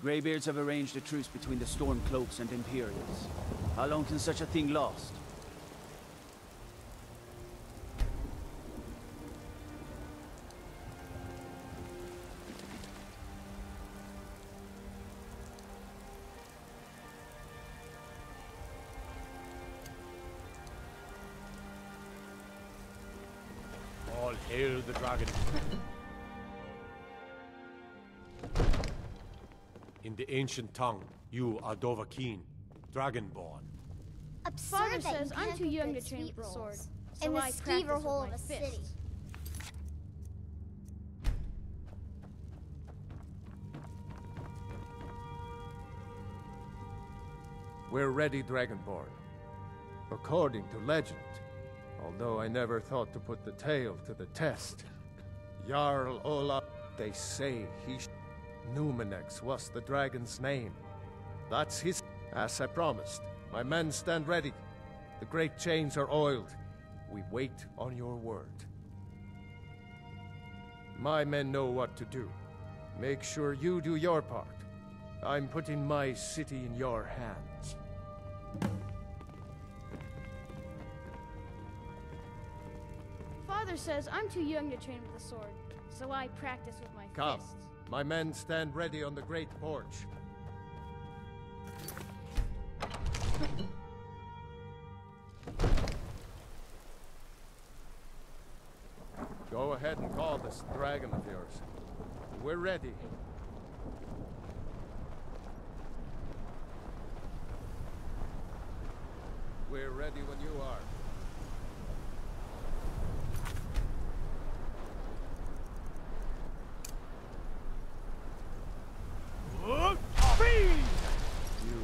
Greybeards have arranged a truce between the Stormcloaks and Imperials. How long can such a thing last? All hail the dragon. In the ancient tongue, you are Dovahkiin, Dragonborn. Father says I'm too young to train with the sword, so I practice with my fists. We're ready, Dragonborn. According to legend, although I never thought to put the tale to the test. Jarl Olaf, they say Numenex was the dragon's name. That's his. As I promised, my men stand ready. The great chains are oiled. We wait on your word. My men know what to do. Make sure you do your part. I'm putting my city in your hands. Father says I'm too young to train with the sword, so I practice with my Come. fists. My men stand ready on the great porch. Go ahead and call this dragon of yours. We're ready. We're ready when you are. You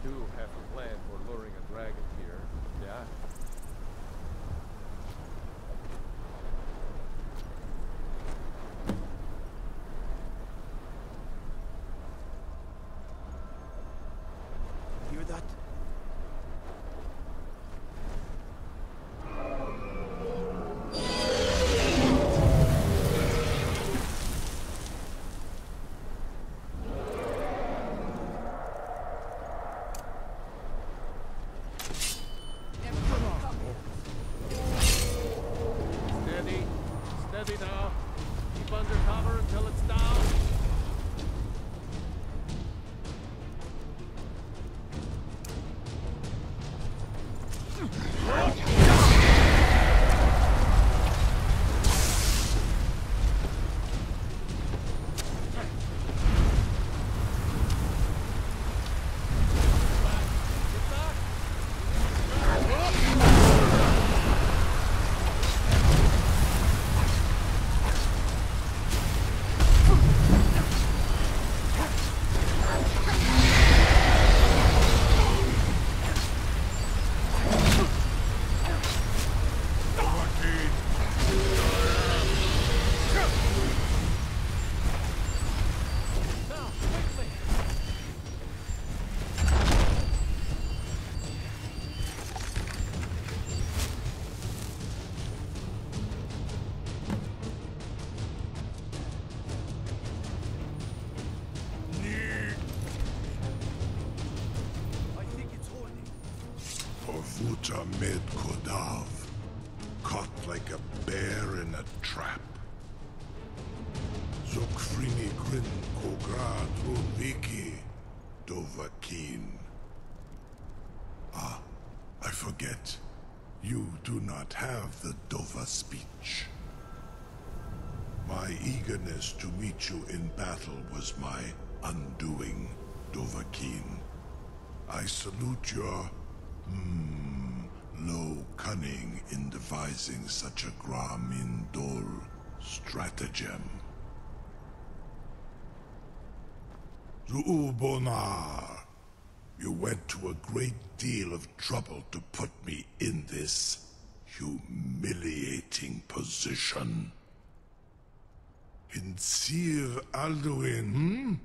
do have a plan for luring a dragon here, yeah? Hear that? Steady now. Keep under cover until it's down. Vuta med Kodav, caught like a bear in a trap. Zokfrini Grin Kograd Runviki, Dovahkiin. Ah, I forget. You do not have the Dova speech. My eagerness to meet you in battle was my undoing, Dovahkiin. I salute your low cunning in devising such a Gramin Dol stratagem. Zuubonar, you went to a great deal of trouble to put me in this humiliating position. In Sir Alduin,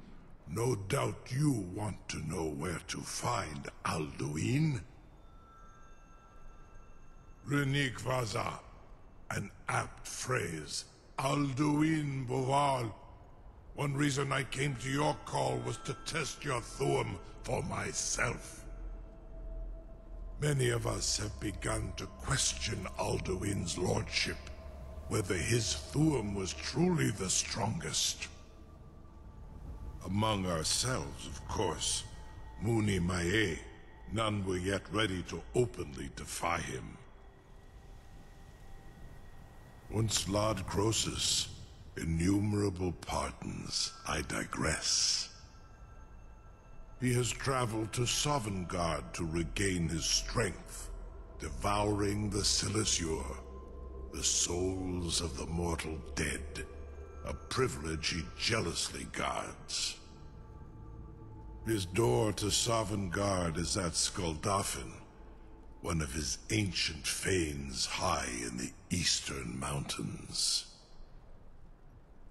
No doubt you want to know where to find Alduin. Renik Vaza, an apt phrase. Alduin Boval. One reason I came to your call was to test your Thuum for myself. Many of us have begun to question Alduin's lordship, whether his Thuum was truly the strongest. Among ourselves, of course, Muni Mae, none were yet ready to openly defy him. Once Lord Croesus, innumerable pardons, I digress. He has traveled to Sovngarde to regain his strength, devouring the Silesure, the souls of the mortal dead, a privilege he jealously guards. His door to Sovngarde is at Skuldafn, one of his ancient fanes high in the eastern mountains.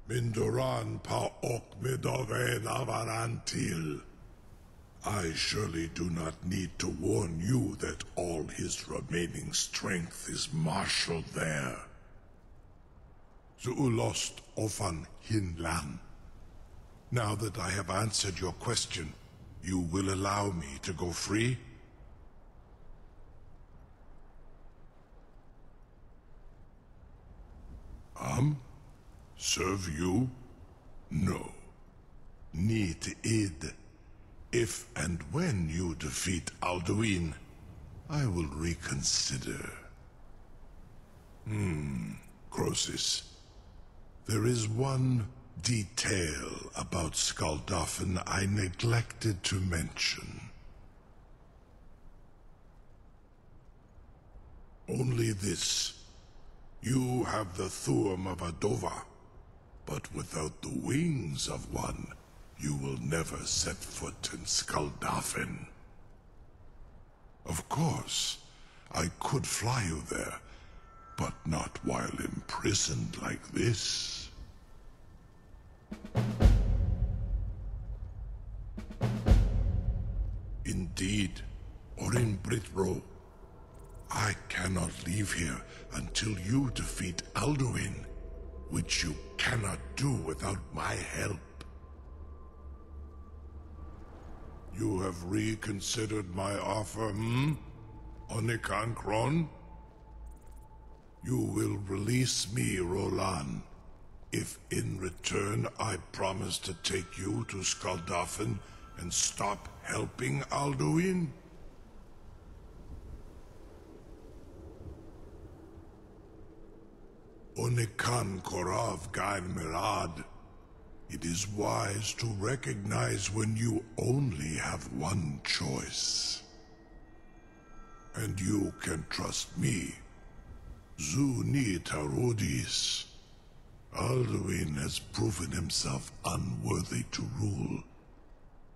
Mindoran pa ok midoven avarantil. I surely do not need to warn you that all his remaining strength is marshaled there. Zuulost ofan hinlan. Now that I have answered your question, you will allow me to go free? Serve you? No. Need id. If and when you defeat Alduin, I will reconsider. Croesus. There is one detail about Skuldafn I neglected to mention. Only this. You have the Thuum of a Dova, but without the wings of one, you will never set foot in Skuldafn. Of course, I could fly you there, but not while imprisoned like this. Indeed, Orin Britbro, I cannot leave here until you defeat Alduin, which you cannot do without my help. You have reconsidered my offer, Onikan Kron? You will release me, Roland, if in return I promise to take you to Skuldafn and stop helping Alduin? Onikan Korav Gain Mirad. It is wise to recognize when you only have one choice. And you can trust me. Zuni Tarudis. Alduin has proven himself unworthy to rule.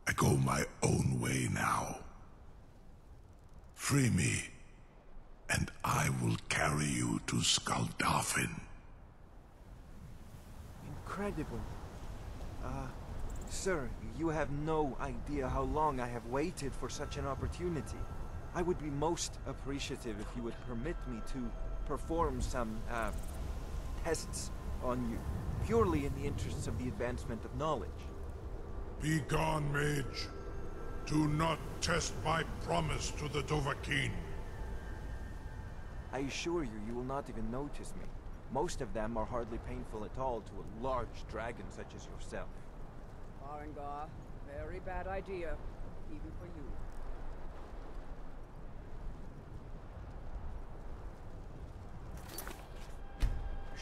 I go my own way now. Free me, and I will carry you to Skuldafn. Incredible. Sir, you have no idea how long I have waited for such an opportunity. I would be most appreciative if you would permit me to perform some, tests on you, purely in the interests of the advancement of knowledge. Be gone, mage. Do not test my promise to the Dovahkiin. I assure you, you will not even notice me. Most of them are hardly painful at all to a large dragon such as yourself. Farengar, very bad idea, even for you.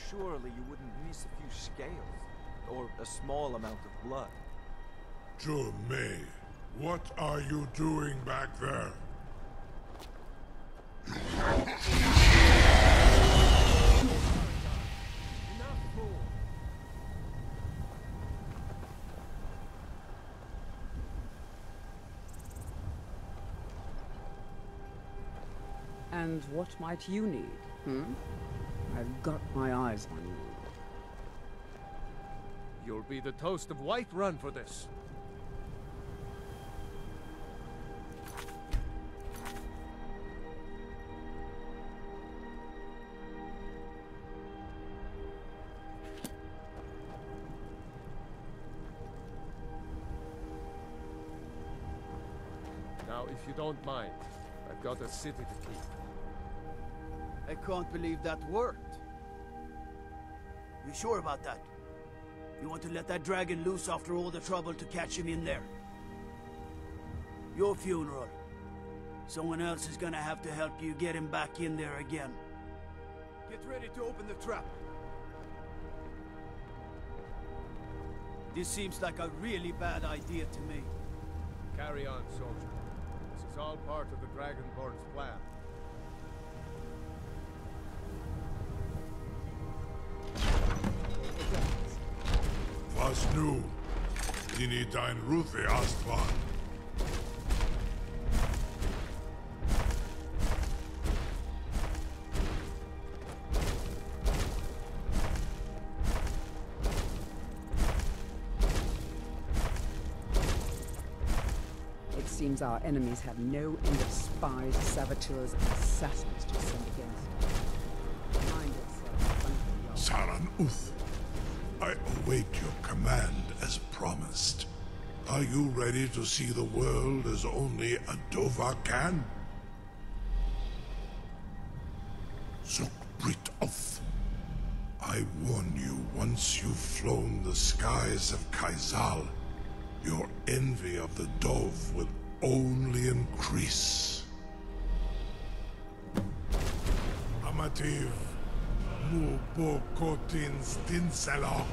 Surely you wouldn't miss a few scales, or a small amount of blood. May, what are you doing back there? And what might you need, I've got my eyes on you. You'll be the toast of Whiterun for this. Now, if you don't mind, I've got a city to keep. I can't believe that worked. You sure about that? You want to let that dragon loose after all the trouble to catch him in there? Your funeral. Someone else is gonna have to help you get him back in there again. Get ready to open the trap. This seems like a really bad idea to me. Carry on, soldier. This is all part of the Dragonborn's plan. Was nu? Dini dein Ruthi Astvan. It seems our enemies have no end of spies, saboteurs, and assassins to send against us. Mind yourself, Saran Uth. I await your command as promised. Are you ready to see the world as only a Dova can? Zukbrit Oth. I warn you, once you've flown the skies of Kaizal, your envy of the Dove will only increase. Amativ, Mubokotin Stinselok.